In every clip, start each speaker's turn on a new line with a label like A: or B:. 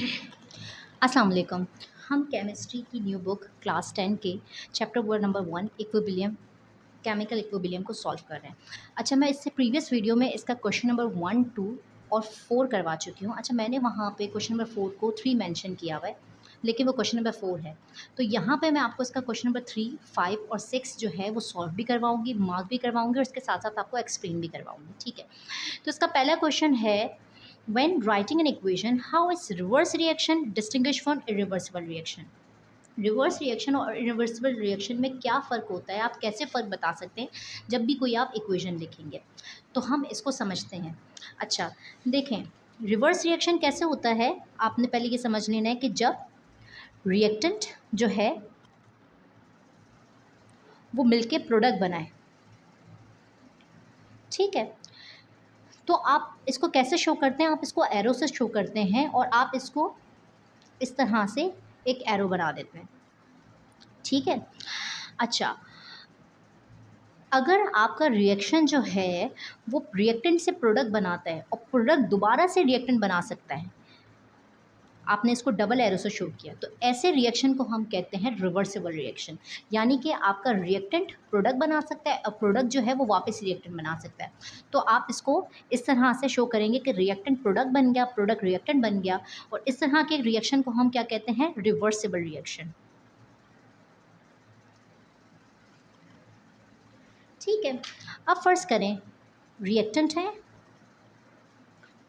A: अस्सलाम वालेकुम। हम केमिस्ट्री की न्यू बुक क्लास 10 के chapter word number 1 equilibrium chemical equilibrium को सॉल्व कर रहे हैं। अच्छा, मैं इससे प्रीवियस वीडियो में इसका क्वेश्चन नंबर 1, 2 और 4 करवा चुकी हूँ। अच्छा, मैंने वहाँ पे क्वेश्चन नंबर 4 को 3 मेंशन किया हुआ है, लेकिन वो क्वेश्चन नंबर 4 है। तो यहाँ पे मैं आपको इसका क्वेश्चन नंबर 3, 5 और 6 जो है वो सॉल्व भी करवाऊँगी, मार्क भी करवाऊँगी और इसके साथ-साथ आपको एक्सप्लेन भी करवाऊँगी, ठीक है? तो इसका पहला क्वेश्चन है, when writing an equation, how is reverse reaction distinguished from irreversible reaction? Reverse reaction और इरिवर्सिबल रिएक्शन में क्या फ़र्क होता है, आप कैसे फ़र्क बता सकते हैं जब भी कोई आप इक्वेशन लिखेंगे? तो हम इसको समझते हैं। अच्छा, देखें, रिवर्स रिएक्शन कैसे होता है, आपने पहले ये समझ लेना है कि जब रिएक्टेंट जो है वो मिलके प्रोडक्ट बनाए, ठीक है? तो आप इसको कैसे शो करते हैं? आप इसको एरो से शो करते हैं और आप इसको इस तरह से एक एरो बना देते हैं, ठीक है? अच्छा, अगर आपका रिएक्शन जो है वो रिएक्टेंट से प्रोडक्ट बनाता है और प्रोडक्ट दोबारा से रिएक्टेंट बना सकता है, आपने इसको डबल एरो से शो किया, तो ऐसे रिएक्शन को हम कहते हैं रिवर्सिबल रिएक्शन। यानी कि आपका रिएक्टेंट प्रोडक्ट बना सकता है और प्रोडक्ट जो है वो वापस रिएक्टेंट बना सकता है। तो आप इसको इस तरह से शो करेंगे कि रिएक्टेंट प्रोडक्ट बन गया, प्रोडक्ट रिएक्टेंट बन गया, और इस तरह के रिएक्शन को हम क्या कहते हैं? रिवर्सिबल रिएक्शन, ठीक है? अब फ़र्ज़ करें रिएक्टेंट है,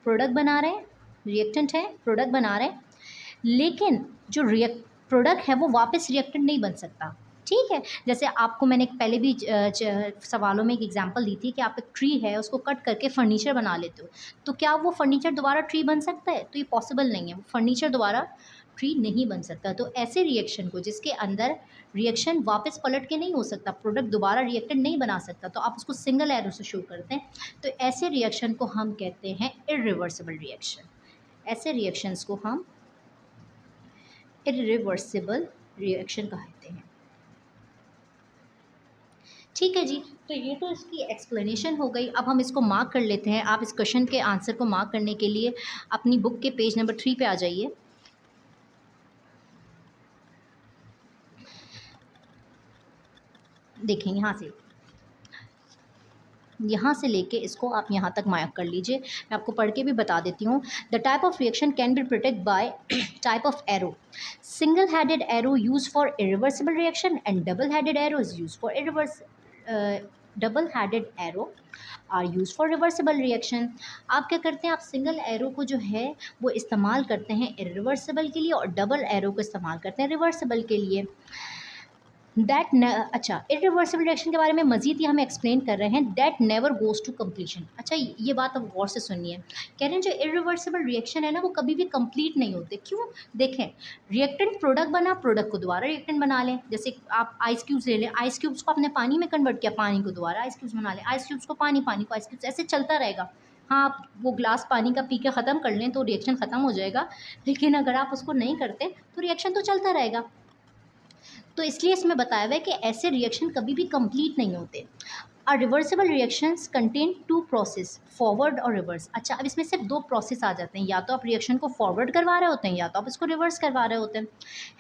A: प्रोडक्ट बना रहे हैं, रिएक्टेंट है, प्रोडक्ट बना रहे हैं, लेकिन जो प्रोडक्ट है वो वापस रिएक्टेंट नहीं बन सकता, ठीक है? जैसे आपको मैंने पहले भी सवालों में एक एग्जांपल दी थी कि आप एक ट्री है उसको कट करके फर्नीचर बना लेते हो, तो क्या वो फर्नीचर दोबारा ट्री बन सकता है? तो ये पॉसिबल नहीं है, वो फर्नीचर दोबारा ट्री नहीं बन सकता। तो ऐसे रिएक्शन को जिसके अंदर रिएक्शन वापस पलट के नहीं हो सकता, प्रोडक्ट दोबारा रिएक्टेंट नहीं बना सकता, तो आप उसको सिंगल एरो से शो करते हैं। तो ऐसे रिएक्शन को हम कहते हैं इरिवर्सिबल रिएक्शन। ऐसे रिएक्शंस को हम इरिवर्सिबल रिएक्शन कहते हैं, ठीक है जी। तो ये तो इसकी एक्सप्लेनेशन हो गई। अब हम इसको मार्क कर लेते हैं। आप इस क्वेश्चन के आंसर को मार्क करने के लिए अपनी बुक के पेज नंबर 3 पे आ जाइए। देखें, यहाँ से लेके इसको आप यहाँ तक मार्क कर लीजिए। मैं आपको पढ़ के भी बता देती हूँ। The type of reaction can be protect by type of arrow. Single headed arrow use for irreversible reaction and double headed arrow is use for double headed arrow are use for reversible reaction. आप क्या करते हैं? आप single arrow को जो है वो इस्तेमाल करते हैं इरिवर्सिबल के लिए और डबल एरो को इस्तेमाल करते हैं रिवर्सिबल के लिए। अच्छा, इरिवर्सिबल रिएक्शन के बारे में मजीद ये हमें एक्सप्लेन कर रहे हैं, that never goes to completion. अच्छा, ये बात अब गौर से सुनिए। कह रहे हैं जो इरिवर्सिबल रिएक्शन है ना वो कभी भी कंप्लीट नहीं होते। क्यों? देखें, रिएक्टेंट प्रोडक्ट बना, प्रोडक्ट को दोबारा रिएक्टेंट बना लें। जैसे आप आइस क्यूब्स ले लें, आइस क्यूब्स को आपने पानी में कन्वर्ट किया, पानी को दोबारा आइस क्यूब्स बना लें, आइस क्यूब्स को पानी, पानी को आइस क्यूब्स, ऐसे चलता रहेगा। हाँ, आप वो ग्लास पानी का पी के ख़त्म कर लें तो रिएक्शन ख़त्म हो जाएगा, लेकिन अगर आप उसको नहीं करते तो रिएक्शन तो चलता रहेगा। तो इसलिए इसमें बताया हुआ है कि ऐसे रिएक्शन कभी भी कंप्लीट नहीं होते। और reversible reactions contain two process, forward और रिवर्स। अच्छा, अब इसमें सिर्फ दो प्रोसेस आ जाते हैं, या तो आप रिएक्शन को फॉरवर्ड करवा रहे होते हैं या तो आप इसको रिवर्स करवा रहे होते हैं।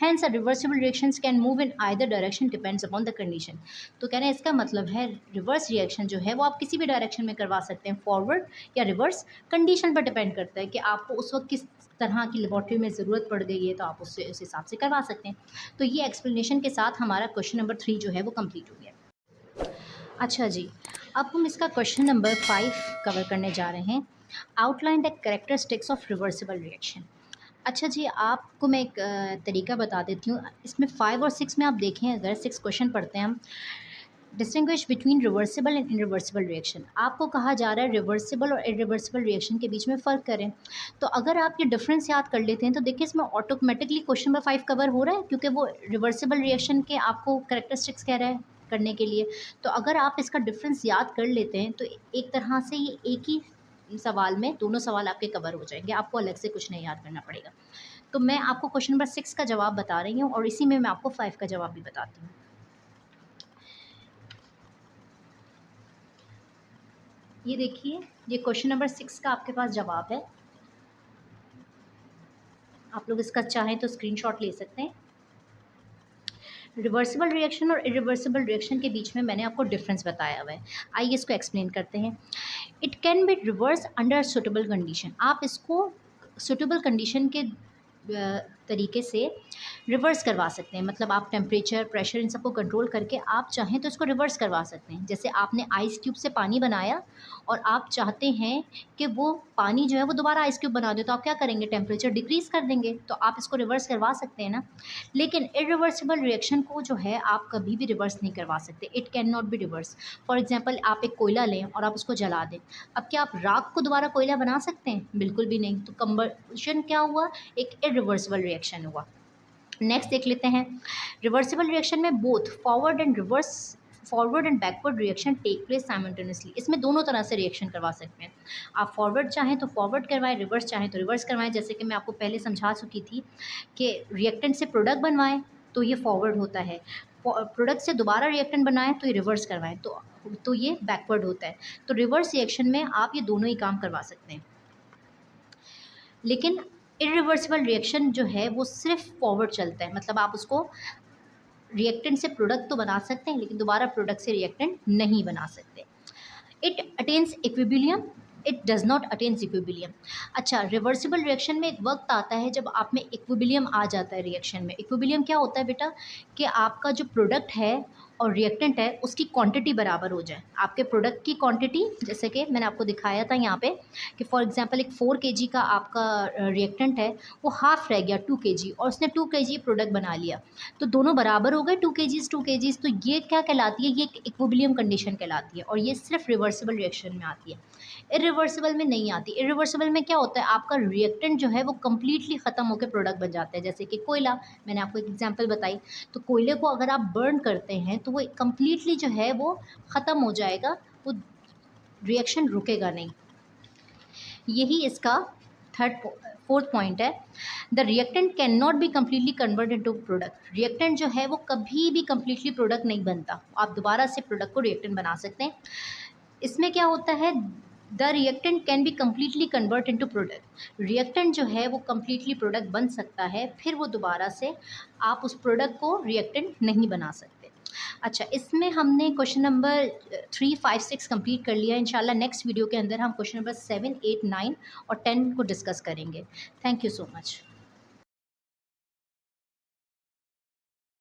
A: Hence reversible reactions can move in either direction depends upon the condition. तो कहना है इसका मतलब है रिवर्स रिएक्शन जो है वो आप किसी भी डायरेक्शन में करवा सकते हैं, फॉरवर्ड या रिवर्स, कंडीशन पर डिपेंड करता है कि आपको उस वक्त किस तरह की लेबॉर्ट्री में ज़रूरत पड़ गई है, तो आप उससे उस हिसाब से करवा सकते हैं। तो ये एक्सप्लेनेशन के साथ हमारा क्वेश्चन नंबर 3 जो है वो कंप्लीट हो गया। अच्छा जी, अब हम इसका क्वेश्चन नंबर 5 कवर करने जा रहे हैं। Outline the characteristics of reversible reaction. अच्छा जी, आपको मैं एक तरीका बता देती हूँ। इसमें 5 और 6 में आप देखें, अगर 6 क्वेश्चन पढ़ते हैं हम, distinguish between reversible and irreversible reaction. आपको कहा जा रहा है रिवर्सिबल और इरिवर्सिबल रिएक्शन के बीच में फ़र्क करें। तो अगर आप ये डिफरेंस याद कर लेते हैं तो देखिए इसमें ऑटोमेटिकली क्वेश्चन नंबर 5 कवर हो रहा है, क्योंकि वो रिवर्सिबल रिएक्शन के आपको कैरेक्टरिस्टिक्स कह रहा है करने के लिए। तो अगर आप इसका डिफरेंस याद कर लेते हैं तो एक तरह से ये एक ही सवाल में दोनों सवाल आपके कवर हो जाएंगे, आपको अलग से कुछ नहीं याद करना पड़ेगा। तो मैं आपको क्वेश्चन नंबर 6 का जवाब बता रही हूँ और इसी में मैं आपको 5 का जवाब भी बताती हूँ। ये देखिए, ये क्वेश्चन नंबर 6 का आपके पास जवाब है। आप लोग इसका चाहें तो स्क्रीनशॉट ले सकते हैं। रिवर्सिबल रिएक्शन और इरिवर्सिबल रिएक्शन के बीच में मैंने आपको डिफरेंस बताया हुआ है। आइए इसको एक्सप्लेन करते हैं। It can be reverse under suitable condition. आप इसको सुटेबल कंडीशन के तरीके से रिवर्स करवा सकते हैं। मतलब आप टेम्परेचर, प्रेशर इन सबको कंट्रोल करके आप चाहें तो इसको रिवर्स करवा सकते हैं। जैसे आपने आइस क्यूब से पानी बनाया और आप चाहते हैं कि वो पानी जो है वो दोबारा आइस क्यूब बना दे, तो आप क्या करेंगे? टेम्परेचर डिक्रीज़ कर देंगे। तो आप इसको रिवर्स करवा सकते हैं ना। लेकिन इरिवर्सिबल रिएक्शन को जो है आप कभी भी रिवर्स नहीं करवा सकते। It can not be reverse. For example, आप एक कोयला लें और आप उसको जला दें। अब क्या आप राख को दोबारा कोयला बना सकते हैं? बिल्कुल भी नहीं। तो कंबशन क्या हुआ? एक इरिवर्सिबल रिएक्शन हुआ। नेक्स्ट देख लेते हैं। रिवर्सिबल रिएक्शन में both forward and backward reaction take place simultaneously. इसमें दोनों तरह से रिएक्शन करवा सकते हैं। आप फॉरवर्ड चाहें तो फॉरवर्ड करवाएं, रिवर्स चाहें तो रिवर्स करवाएं। जैसे कि मैं आपको पहले समझा चुकी थी कि रिएक्टेंट से प्रोडक्ट बनवाएं तो ये फॉरवर्ड होता है, प्रोडक्ट से दोबारा रिएक्टेंट बनाएं तो ये रिवर्स करवाएं तो ये बैकवर्ड होता है। तो रिवर्स रिएक्शन में आप ये दोनों ही काम करवा सकते हैं। लेकिन इरिवर्सिबल रिएक्शन जो है वो सिर्फ फॉरवर्ड चलता है। मतलब आप उसको रिएक्टेंट से प्रोडक्ट तो बना सकते हैं लेकिन दोबारा प्रोडक्ट से रिएक्टेंट नहीं बना सकते। It attains equilibrium, it does not attains equilibrium. अच्छा, रिवर्सिबल रिएक्शन में एक वक्त आता है जब आप में इक्विबिलियम आ जाता है रिएक्शन में। इक्विबिलियम क्या होता है बेटा? कि आपका जो प्रोडक्ट है और रिएक्टेंट है उसकी क्वांटिटी बराबर हो जाए। आपके प्रोडक्ट की क्वांटिटी, जैसे कि मैंने आपको दिखाया था यहाँ पे कि फॉर एग्जांपल एक 4 kg का आपका रिएक्टेंट है, वो हाफ रह गया 2 kg और उसने 2 kg प्रोडक्ट बना लिया, तो दोनों बराबर हो गए 2 kg। तो ये क्या कहलाती है? ये एक इक्विबिलियम कंडीशन कहलाती है और ये सिर्फ रिवर्सिबल रिएक्शन में आती है, इरिवर्सिबल में नहीं आती। इरिवर्सिबल में क्या होता है? आपका रिएक्टेंट जो है वो कम्प्लीटली ख़त्म होकर प्रोडक्ट बन जाता है। जैसे कि कोयला, मैंने आपको एक एग्जांपल बताई। तो कोयले को अगर आप बर्न करते हैं तो वो कम्प्लीटली जो है वो ख़त्म हो जाएगा, वो रिएक्शन रुकेगा नहीं। यही इसका फोर्थ पॉइंट है। The reactant can not be completely convert into product. Reactant जो है वो कभी भी कम्प्लीटली प्रोडक्ट नहीं बनता। आप दोबारा से प्रोडक्ट को रिएक्टेंट बना सकते हैं। इसमें क्या होता है? The reactant can be completely convert into product. Reactant जो है वो कम्प्लीटली प्रोडक्ट बन सकता है, फिर वो दोबारा से आप उस प्रोडक्ट को रिएक्टेंट नहीं बना सकते। अच्छा, इसमें हमने क्वेश्चन नंबर 3, 5, 6 कंप्लीट कर लिया। इंशाल्लाह नेक्स्ट वीडियो के अंदर हम क्वेश्चन नंबर 7, 8, 9 और 10 को डिस्कस करेंगे। Thank you so much.